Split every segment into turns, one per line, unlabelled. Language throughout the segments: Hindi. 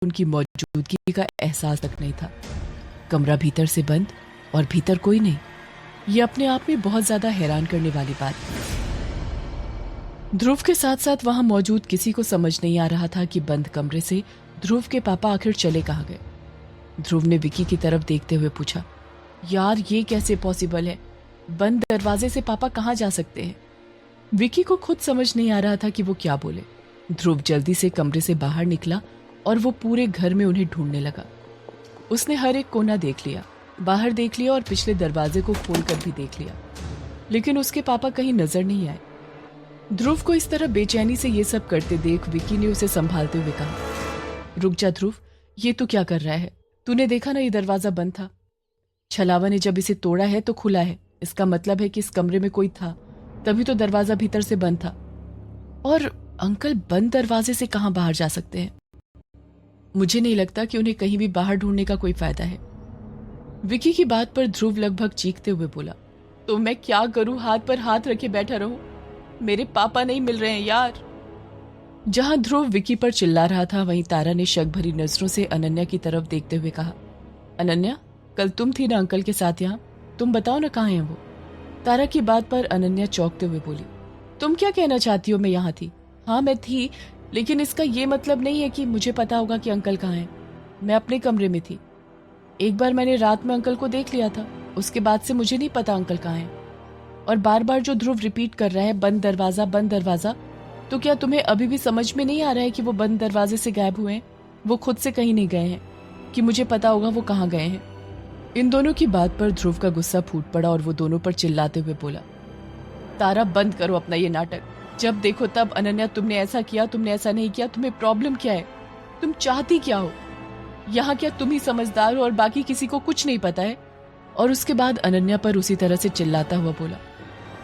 उनकी मौजूदगी का एहसास तक नहीं था। कमरा भीतर से बंद और भीतर कोई नहीं। ये अपने आप में बहुत ज्यादा हैरान करने वाली बात। ध्रुव के साथ साथ वहां मौजूद किसी को समझ नहीं आ रहा था कि बंद कमरे से ध्रुव के पापा आखिर चले कहाँ गए। ध्रुव ने विकी की तरफ देखते हुए पूछा, यार ये कैसे पॉसिबल है? बंद दरवाजे से पापा कहाँ जा सकते हैं? विकी को खुद समझ नहीं आ रहा था कि वो क्या बोले। ध्रुव जल्दी से कमरे से बाहर निकला और वो पूरे घर में उन्हें ढूंढने लगा। उसने हर एक कोना देख लिया, बाहर देख लिया और पिछले दरवाजे को खोलकर भी देख लिया, लेकिन उसके पापा कहीं नजर नहीं आए। ध्रुव को इस तरह बेचैनी से ये सब करते देख विकी ने उसे संभालते हुए कहा, रुक जा ध्रुव, ये तू क्या कर रहा है? तूने देखा ना, ये दरवाजा बंद था। छलावा ने जब इसे तोड़ा है तो खुला है, इसका मतलब है कि इस कमरे में कोई था, तभी तो दरवाजा भीतर से बंद था। और अंकल बंद दरवाजे से कहां बाहर जा सकते हैं? मुझे नहीं लगता कि उन्हें कहीं भी बाहर ढूंढने का कोई फायदा है। विकी की बात पर ध्रुव लगभग चीखते हुए बोला, तो मैं क्या करूं? हाथ पर हाथ रखे बैठा रहूं? मेरे पापा नहीं मिल रहे हैं यार। जहां ध्रुव विकी पर चिल्ला रहा था, वहीं तारा ने शक भरी नजरों से अनन्या की तरफ देखते हुए कहा, अनन्या, कल तुम थी ना अंकल के साथ यहाँ? तुम बताओ ना कहाँ है वो? तारा की बात पर अनन्या चौंकते हुए बोली, तुम क्या कहना चाहती हो? मैं यहाँ थी। हाँ मैं थी, लेकिन इसका ये मतलब नहीं है कि मुझे पता होगा कि अंकल कहाँ हैं। मैं अपने कमरे में थी। एक बार मैंने रात में अंकल को देख लिया था, उसके बाद से मुझे नहीं पता अंकल कहाँ हैं। और बार बार जो ध्रुव रिपीट कर रहा है, बंद दरवाजा, तो क्या तुम्हें अभी भी समझ में नहीं आ रहा है कि वो बंद दरवाजे से गायब हुए हैं? वो खुद से कहीं नहीं गए हैं कि मुझे पता होगा वो कहाँ गए हैं। इन दोनों की बात पर ध्रुव का गुस्सा फूट पड़ा और वो दोनों पर चिल्लाते हुए बोला, तारा बंद करो अपना ये नाटक। जब देखो तब अनन्या तुमने ऐसा किया, तुमने ऐसा नहीं किया, तुम्हें प्रॉब्लम क्या है? तुम चाहती क्या हो? यहाँ क्या तुम ही समझदार हो और बाकी किसी को कुछ नहीं पता है? और उसके बाद अनन्या पर उसी तरह से चिल्लाता हुआ बोला,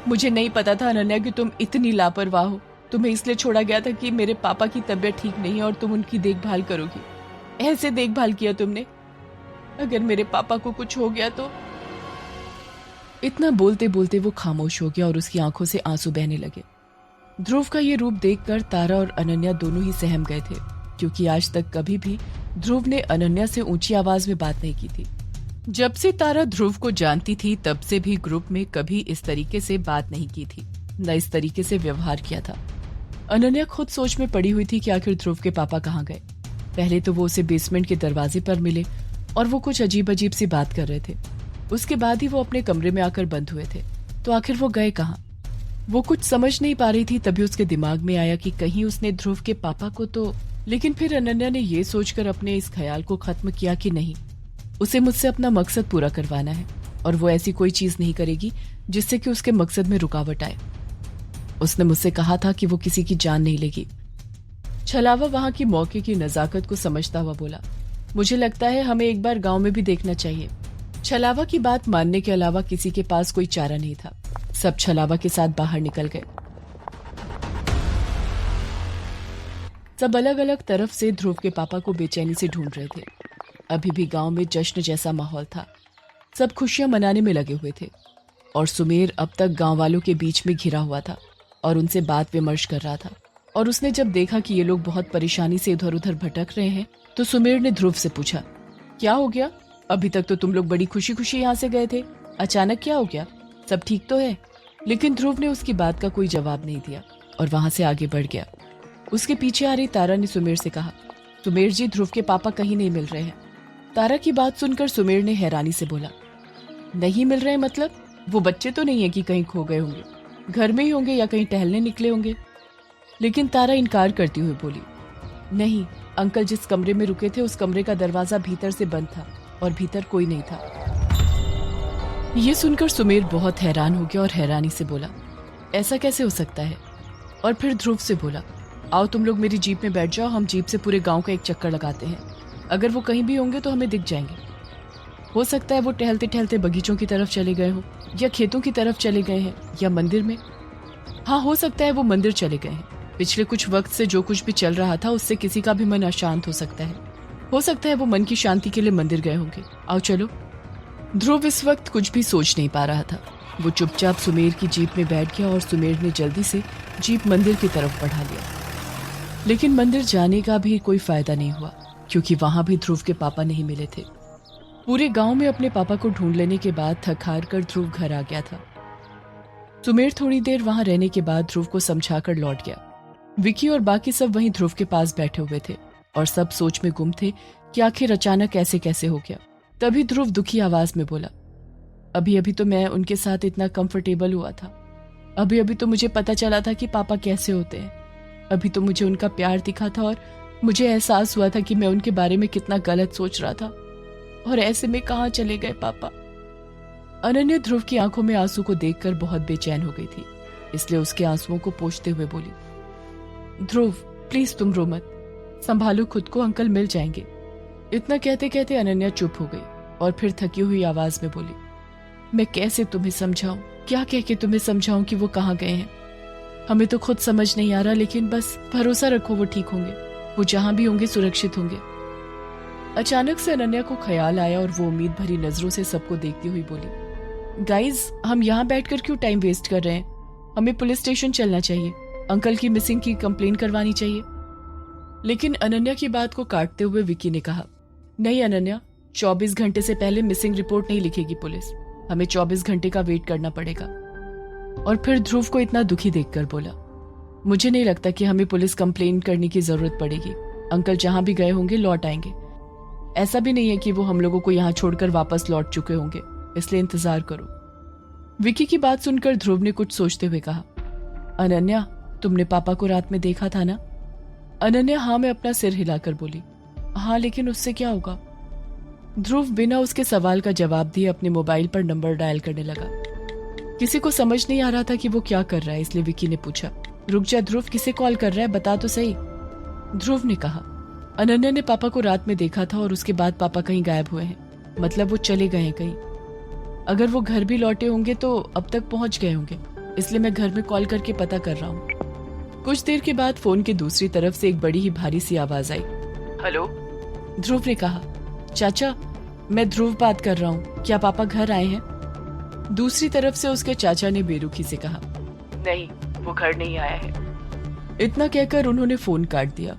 मुझे नहीं पता था अनन्या कि तुम इतनी लापरवाह हो। तुम्हें इसलिए छोड़ा गया था कि मेरे पापा की तबीयत ठीक नहीं है और तुम उनकी देखभाल करोगी। ऐसे देखभाल किया तुमने। अगर मेरे पापा को कुछ हो गया तो। इतना बोलते बोलते वो खामोश हो गया और उसकी आंखों से आंसू बहने लगे। ध्रुव का ये रूप देखकर तारा और अनन्या दोनों ही सहम गए थे, क्योंकि आज तक कभी भी ध्रुव ने अनन्या से ऊंची आवाज में बात नहीं की थी। जब से तारा ध्रुव को जानती थी तब से भी ग्रुप में कभी इस तरीके से बात नहीं की थी, न इस तरीके से व्यवहार किया था। अनन्या खुद सोच में पड़ी हुई थी कि आखिर ध्रुव के पापा कहाँ गए। पहले तो वो उसे बेसमेंट के दरवाजे पर मिले और वो कुछ अजीब अजीब सी बात कर रहे थे। उसके बाद ही वो अपने कमरे में आकर बंद हुए थे। तो आखिर वो गए कहाँ? वो कुछ समझ नहीं पा रही थी। तभी उसके दिमाग में आया कि कहीं उसने ध्रुव के पापा को तो। लेकिन फिर अनन्या ने ये सोचकर अपने इस ख्याल को खत्म किया कि नहीं, उसे मुझसे अपना मकसद पूरा करवाना है और वो ऐसी कोई चीज नहीं करेगी जिससे कि उसके मकसद में रुकावट आए। उसने मुझसे कहा था कि वो किसी की जान नहीं लेगी। छलावा वहां की मौके की नजाकत को समझता हुआ बोला, मुझे लगता है हमें एक बार गांव में भी देखना चाहिए। छलावा की बात मानने के अलावा किसी के पास कोई चारा नहीं था। सब छलावा के साथ बाहर निकल गए। सब अलग अलग तरफ से ध्रुव के पापा को बेचैनी से ढूंढ रहे थे। अभी भी गांव में जश्न जैसा माहौल था। सब खुशियां मनाने में लगे हुए थे और सुमेर अब तक गांव वालों के बीच में घिरा हुआ था और उनसे बात विमर्श कर रहा था। और उसने जब देखा कि ये लोग बहुत परेशानी से इधर उधर भटक रहे हैं तो सुमेर ने ध्रुव से पूछा, क्या हो गया? अभी तक तो तुम लोग बड़ी खुशी खुशी यहाँ से गए थे, अचानक क्या हो गया? सब ठीक तो है? लेकिन ध्रुव ने उसकी बात का कोई जवाब नहीं दिया और वहां से आगे बढ़ गया। उसके पीछे आ रही तारा ने सुमेर से कहा, सुमेर जी, ध्रुव के पापा कहीं नहीं मिल रहे हैं। तारा की बात सुनकर सुमेर ने हैरानी से बोला, नहीं मिल रहे मतलब? वो बच्चे तो नहीं है कि कहीं खो गए होंगे, घर में ही होंगे या कहीं टहलने निकले होंगे। लेकिन तारा इनकार करती हुई बोली, नहीं, अंकल जिस कमरे में रुके थे उस कमरे का दरवाजा भीतर से बंद था और भीतर कोई नहीं था। ये सुनकर सुमेर बहुत हैरान हो गया और हैरानी से बोला, ऐसा कैसे हो सकता है? और फिर ध्रुव से बोला, आओ तुम लोग मेरी जीप में बैठ जाओ, हम जीप से पूरे गांव का एक चक्कर लगाते हैं। अगर वो कहीं भी होंगे तो हमें दिख जाएंगे। हो सकता है वो टहलते टहलते बगीचों की तरफ चले गए हों या खेतों की तरफ चले गए हैं या मंदिर में। हाँ, हो सकता है वो मंदिर चले गए हैं। पिछले कुछ वक्त से जो कुछ भी चल रहा था उससे किसी का भी मन अशांत हो सकता है। हो सकता है वो मन की शांति के लिए मंदिर गए होंगे। आओ चलो। ध्रुव इस वक्त कुछ भी सोच नहीं पा रहा था। वो चुपचाप सुमेर की जीप में बैठ गया और सुमेर ने जल्दी से जीप मंदिर की तरफ बढ़ा लिया। लेकिन मंदिर जाने का भी कोई फायदा नहीं हुआ। क्योंकि वहां भी ध्रुव के पापा नहीं मिले थे। पूरे गांव में अपने पापा को ढूंढ लेने के बाद थक हार कर ध्रुव घर आ गया था। सुमेर थोड़ी देर वहां रहने के बाद ध्रुव को समझाकर लौट गया। विकी और बाकी सब वहीं ध्रुव के पास बैठे हुए थे और सब सोच में गुम थे कि आखिर अचानक ऐसे कैसे हो गया। तभी ध्रुव दुखी आवाज में बोला, अभी अभी तो मैं उनके साथ इतना कंफर्टेबल हुआ था। अभी अभी तो मुझे पता चला था कि पापा कैसे होते हैं। अभी तो मुझे उनका प्यार दिखा था और मुझे एहसास हुआ था कि मैं उनके बारे में कितना गलत सोच रहा था। और ऐसे में कहाँ चले गए पापा। अनन्या ध्रुव की आंखों में आंसू को देखकर बहुत बेचैन हो गई थी, इसलिए उसके आंसुओं को पोंछते हुए बोली, ध्रुव प्लीज तुम रो मत, संभालो खुद को, अंकल मिल जाएंगे। इतना कहते कहते अनन्या चुप हो गई और फिर थकी हुई आवाज में बोली, मैं कैसे तुम्हें समझाऊं, क्या कह के तुम्हें समझाऊं कि वो कहाँ गए हैं। हमें तो खुद समझ नहीं आ रहा, लेकिन बस भरोसा रखो वो ठीक होंगे, वो जहां भी होंगे सुरक्षित होंगे। अचानक से अनन्या को ख्याल आया और वो उम्मीद भरी नजरों से सबको देखती हुई बोली, गाइज हम यहाँ बैठकर क्यों टाइम वेस्ट कर रहे हैं, हमें पुलिस स्टेशन चलना चाहिए, अंकल की मिसिंग की कंप्लेन करवानी चाहिए। लेकिन अनन्या की बात को काटते हुए विकी ने कहा, नहीं अनन्या, 24 घंटे से पहले मिसिंग रिपोर्ट नहीं लिखेगी पुलिस, हमें 24 घंटे का वेट करना पड़ेगा। और फिर ध्रुव को इतना दुखी देखकर बोला, मुझे नहीं लगता कि हमें पुलिस कंप्लेन करने की जरूरत पड़ेगी, अंकल जहां भी गए होंगे लौट आएंगे। ऐसा भी नहीं है कि वो हम लोगों को यहाँ छोड़कर वापस लौट चुके होंगे, इसलिए इंतजार करो। विकी की बात सुनकर ध्रुव ने कुछ सोचते हुए कहा, अनन्या तुमने पापा को रात में देखा था ना। अनन्या हाँ में अपना सिर हिलाकर बोली, हाँ लेकिन उससे क्या होगा। ध्रुव बिना उसके सवाल का जवाब दिए अपने मोबाइल पर नंबर डायल करने लगा। किसी को समझ नहीं आ रहा था कि वो क्या कर रहा है, इसलिए विकी ने पूछा, रुक जा ध्रुव, किसे कॉल कर रहा है, बता तो सही। ध्रुव ने कहा, अनन्या ने पापा को रात में देखा था और उसके बाद पापा कहीं गायब हुए हैं, मतलब वो चले गए हैं कहीं। अगर वो घर भी लौटे होंगे तो अब तक पहुंच गए होंगे, इसलिए मैं घर में कॉल करके पता कर रहा हूँ। कुछ देर के बाद फोन की दूसरी तरफ से एक बड़ी ही भारी सी आवाज आई, हेलो। ध्रुव ने कहा, चाचा मैं ध्रुव बात कर रहा हूँ, क्या पापा घर आए हैं। दूसरी तरफ से उसके चाचा ने बेरुखी से कहा, नहीं वो घर नहीं आया है। इतना कहकर उन्होंने फोन काट दिया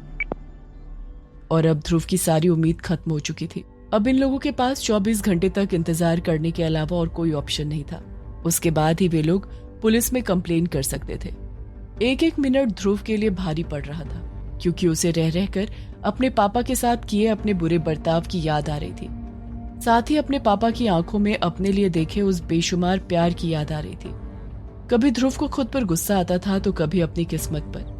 और अब ध्रुव की सारी उम्मीद खत्म हो चुकी थी। अब इन लोगों के पास 24 घंटे तक इंतजार करने के अलावा और कोई ऑप्शन नहीं था। उसके बाद ही वे लोग पुलिस में कंप्लेन कर सकते थे। एक एक मिनट ध्रुव के लिए भारी पड़ रहा था, क्योंकि उसे रह रहकर अपने पापा के साथ किए अपने बुरे बर्ताव की याद आ रही थी। साथ ही अपने पापा की आंखों में अपने लिए देखे उस बेशुमार प्यार की याद आ रही थी। कभी ध्रुव को खुद पर गुस्सा आता था तो कभी अपनी किस्मत पर।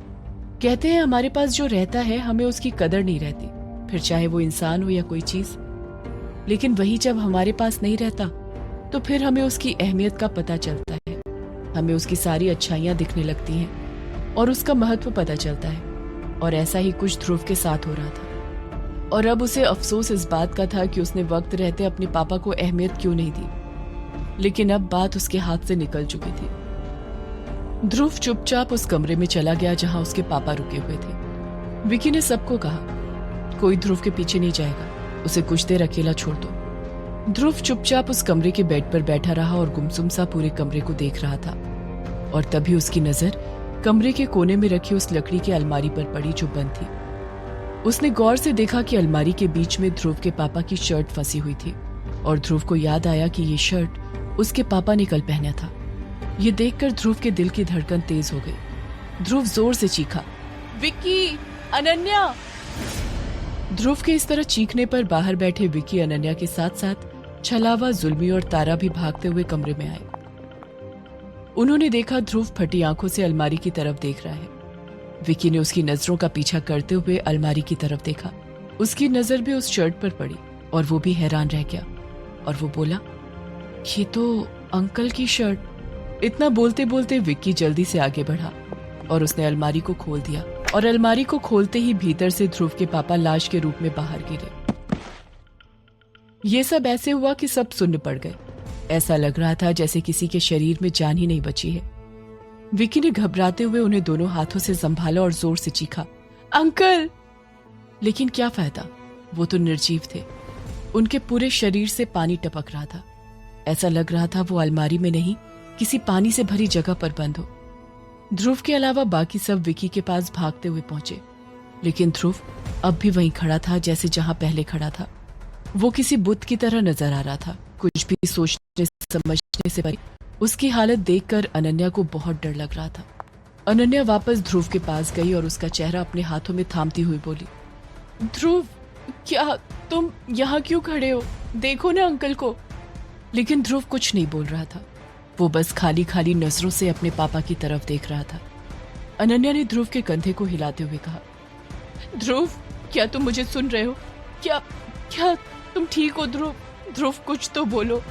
कहते हैं हमारे पास जो रहता है हमें उसकी कदर नहीं रहती, फिर चाहे वो इंसान हो या कोई चीज। लेकिन वही जब हमारे पास नहीं रहता तो फिर हमें उसकी अहमियत का पता चलता है, हमें उसकी सारी अच्छाइयां दिखने लगती हैं और उसका महत्व पता चलता है। और ऐसा ही कुछ ध्रुव के साथ हो रहा था। और अब उसे अफसोस इस बात का था कि उसने वक्त रहते अपने पापा को अहमियत क्यों नहीं दी। लेकिन अब बात उसके हाथ से निकल चुकी थी। ध्रुव चुपचाप उस कमरे में चला गया जहां उसके पापा रुके हुए थे। विकी ने सबको कहा, कोई ध्रुव के पीछे नहीं जाएगा, उसे कुछ देर अकेला छोड़ दो। ध्रुव चुपचाप उस कमरे के बेड पर बैठा रहा और गुमसुम सा पूरे कमरे को देख रहा था। और तभी उसकी नजर कमरे के कोने में रखी उस लकड़ी की अलमारी पर पड़ी जो बंद थी। उसने गौर से देखा कि अलमारी के बीच में ध्रुव के पापा की शर्ट फंसी हुई थी और ध्रुव को याद आया कि ये शर्ट उसके पापा ने कल पहना था। ये देखकर ध्रुव के दिल की धड़कन तेज हो गई। ध्रुव जोर से चीखा, विक्की, अनन्या। ध्रुव के इस तरह चीखने पर बाहर बैठे विक्की अनन्या के साथ साथ छलावा, जुल्मी और तारा भी भागते हुए कमरे में आए। उन्होंने देखा ध्रुव फटी आंखों से अलमारी की तरफ देख रहा है। विक्की ने उसकी नजरों का पीछा करते हुए अलमारी की तरफ देखा। उसकी नजर भी उस शर्ट पर पड़ी और वो भी हैरान रह गया और वो बोला, ये तो अंकल की शर्ट। इतना बोलते बोलते विक्की जल्दी से आगे बढ़ा और उसने अलमारी को खोल दिया और अलमारी को खोलते ही भीतर से ध्रुव के पापा लाश के रूप में बाहर गिरे। ये सब ऐसे हुआ कि सब सुन्न पड़ गए। ऐसा लग रहा था जैसे किसी के शरीर में जान ही नहीं बची है। विक्की ने घबराते हुए उन्हें दोनों हाथों से संभाला और जोर से चीखा, अंकल। लेकिन क्या फायदा, वो तो निर्जीव थे। उनके पूरे शरीर से पानी टपक रहा था। ऐसा लग रहा था वो अलमारी में नहीं, किसी पानी से भरी जगह पर बंद हो। ध्रुव के अलावा बाकी सब विक्की के पास भागते हुए पहुंचे। लेकिन ध्रुव अब भी वहीं खड़ा था जैसे जहां पहले खड़ा था। वो किसी बुत की तरह नजर आ रहा था, कुछ भी सोचने समझने से परे। उसकी हालत देखकर अनन्या को बहुत डर लग रहा था। अनन्या वापस ध्रुव के पास गई और उसका चेहरा अपने हाथों में थामती हुई बोली, ध्रुव, क्या तुम यहाँ क्यों खड़े हो? देखो ना अंकल को। लेकिन ध्रुव कुछ नहीं बोल रहा था। वो बस खाली खाली नजरों से अपने पापा की तरफ देख रहा था। अनन्या ने ध्रुव के कंधे को हिलाते हुए कहा, ध्रुव, क्या तुम मुझे सुन रहे हो? क्या क्या तुम ठीक हो ध्रुव? ध्रुव, कुछ तो बोलो।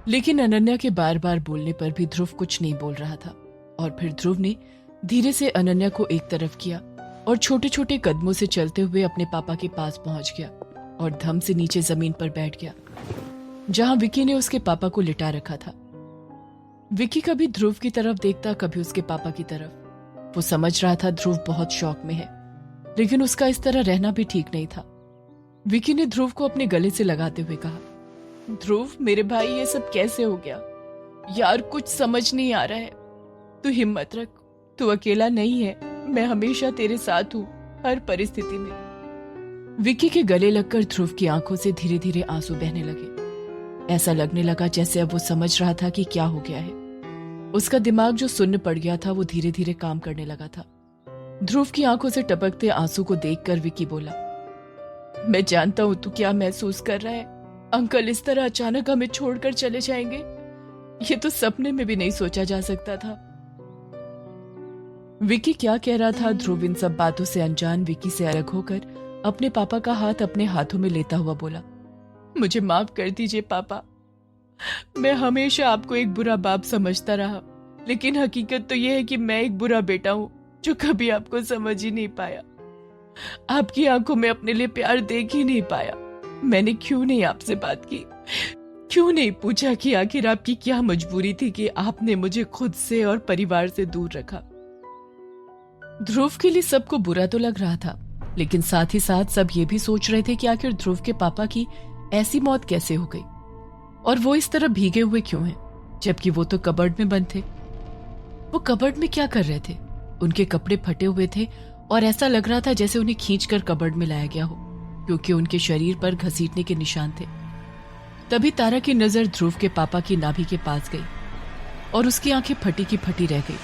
लेकिन अनन्या के बार बार बोलने पर भी ध्रुव कुछ नहीं बोल रहा था। और फिर ध्रुव ने धीरे से अनन्या को एक तरफ किया और छोटे छोटे कदमों से चलते हुए अपने पापा के पास पहुंच गया और धम से नीचे जमीन पर बैठ गया, जहां विकी ने उसके पापा को लिटा रखा था। विकी कभी ध्रुव की तरफ देखता, कभी उसके पापा की तरफ। वो समझ रहा था ध्रुव बहुत शौक में है, लेकिन उसका इस तरह रहना भी ठीक नहीं था। विकी ने ध्रुव को अपने गले से लगाते हुए कहा, ध्रुव मेरे भाई, ये सब कैसे हो गया यार? कुछ समझ नहीं आ रहा है। तू हिम्मत रख, तू अकेला नहीं है, मैं हमेशा तेरे साथ हूं, हर परिस्थिति में। विकी के गले लगकर ध्रुव की आंखों से धीरे धीरे आंसू बहने लगे। ऐसा लगने लगा जैसे अब वो समझ रहा था कि क्या हो गया है। उसका दिमाग जो सुन्न पड़ गया था वो धीरे धीरे काम करने लगा था। ध्रुव की आंखों से टपकते आंसू को देखकर विकी बोला, मैं जानता हूं तू क्या महसूस कर रहा है। अंकल इस तरह अचानक हमें छोड़कर चले जाएंगे, ये तो सपने में भी नहीं सोचा जा सकता था। विकी क्या कह रहा था, ध्रुव इन सब बातों से अनजान विकी से अलग होकर अपने पापा का हाथ अपने हाथों में लेता हुआ बोला, मुझे माफ कर दीजिए पापा। मैं हमेशा आपको एक बुरा बाप समझता रहा, लेकिन हकीकत तो यह है कि मैं एक बुरा बेटा हूं जो कभी आपको समझ ही नहीं पाया। आपकी आंखों में अपने लिए प्यार देख ही नहीं पाया। मैंने क्यों नहीं आपसे बात की? क्यों नहीं पूछा कि आखिर आपकी क्या मजबूरी थी कि आपने मुझे खुद से और परिवार से दूर रखा? ध्रुव के लिए सबको बुरा तो लग रहा था, लेकिन साथ ही साथ सब ये भी सोच रहे थे कि आखिर ध्रुव के पापा की ऐसी मौत कैसे हो गई और वो इस तरह भीगे हुए क्यों हैं, जबकि वो तो कबर्ड में बंद थे। वो कबर्ड में क्या कर रहे थे? उनके कपड़े फटे हुए थे और ऐसा लग रहा था जैसे उन्हें खींचकर कबर्ड में लाया गया हो, क्योंकि उनके शरीर पर घसीटने के निशान थे। तभी तारा की नजर ध्रुव के पापा की नाभि के पास गई और उसकी आंखें फटी की फटी रह गई।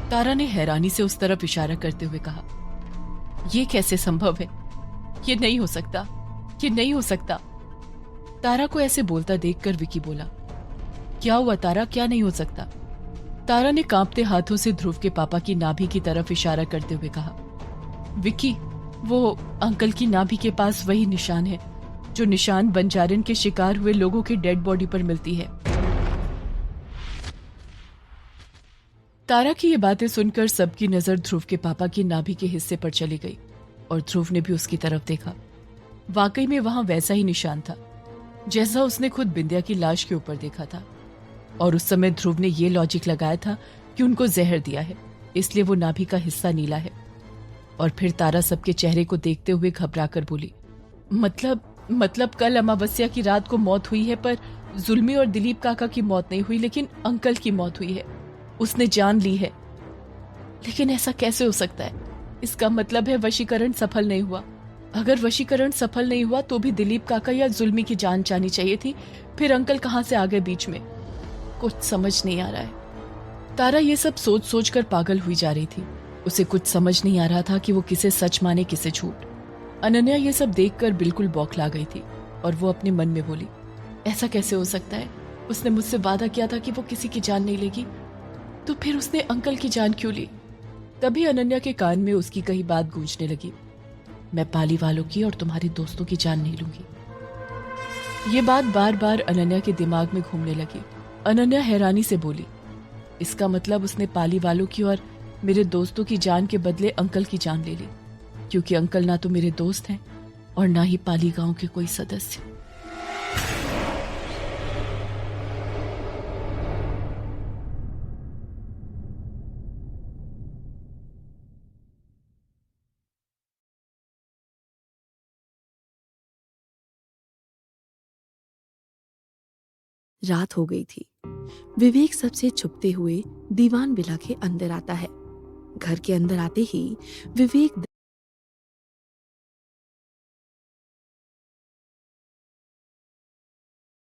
तारा ने हैरानी से उस तरफ इशारा करते हुए कहा, यह कैसे संभव है? ये नहीं हो सकता, ये नहीं हो सकता। तारा को ऐसे बोलता देखकर विकी बोला, क्या हुआ तारा, क्या नहीं हो सकता? तारा ने कांपते हाथों से ध्रुव के पापा की नाभि की तरफ इशारा करते हुए कहा, विकी, वो अंकल की नाभि के पास वही निशान है जो निशान बंजारन के शिकार हुए लोगों की डेड बॉडी पर मिलती है। तारा की ये बातें सुनकर सबकी नजर ध्रुव के पापा की नाभि के हिस्से पर चली गई और ध्रुव ने भी उसकी तरफ देखा। वाकई में वहां वैसा ही निशान था जैसा उसने खुद बिंदिया की लाश के ऊपर देखा था। और उस समय ध्रुव ने यह लॉजिक लगाया था कि उनको जहर दिया है, इसलिए वो नाभि का हिस्सा नीला है। और फिर तारा सबके चेहरे को देखते हुए घबराकर बोली, मतलब कल अमावस्या की रात को मौत हुई है, पर जुल्मी और दिलीप काका की मौत नहीं हुई, लेकिन अंकल की मौत हुई है। उसने जान ली है। लेकिन ऐसा कैसे हो सकता है? इसका मतलब है वशीकरण सफल नहीं हुआ। अगर वशीकरण सफल नहीं हुआ तो भी दिलीप काका या जुल्मी की जान जानी चाहिए थी। फिर अंकल कहां से आ गए बीच में? कुछ समझ नहीं आ रहा है। तारा ये सब सोच सोच कर पागल हुई जा रही थी। उसे कुछ समझ नहीं आ रहा था कि वो किसे सच माने किसे झूठ। अनन्या ये सब देखकर बिल्कुल बौखला गई थी और वो अपने मन में बोली, ऐसा कैसे हो सकता है? उसने मुझसे वादा किया था कि वो किसी की जान नहीं लेगी, तो फिर उसने अंकल की जान क्यों ली? तभी अनन्या के कान में उसकी कही बात गूंजने लगी, मैं पाली वालों की और तुम्हारे दोस्तों की जान नहीं लूंगी। ये बात बार बार अनन्या के दिमाग में घूमने लगी। अनन्या हैरानी से बोली, इसका मतलब उसने पाली वालों की और मेरे दोस्तों की जान के बदले अंकल की जान ले ली, क्योंकि अंकल ना तो मेरे दोस्त हैं और ना ही पाली गांव के कोई सदस्य।
रात हो गई थी। विवेक सबसे छुपते हुए दीवान बिला के अंदर आता है। घर के अंदर आते ही विवेक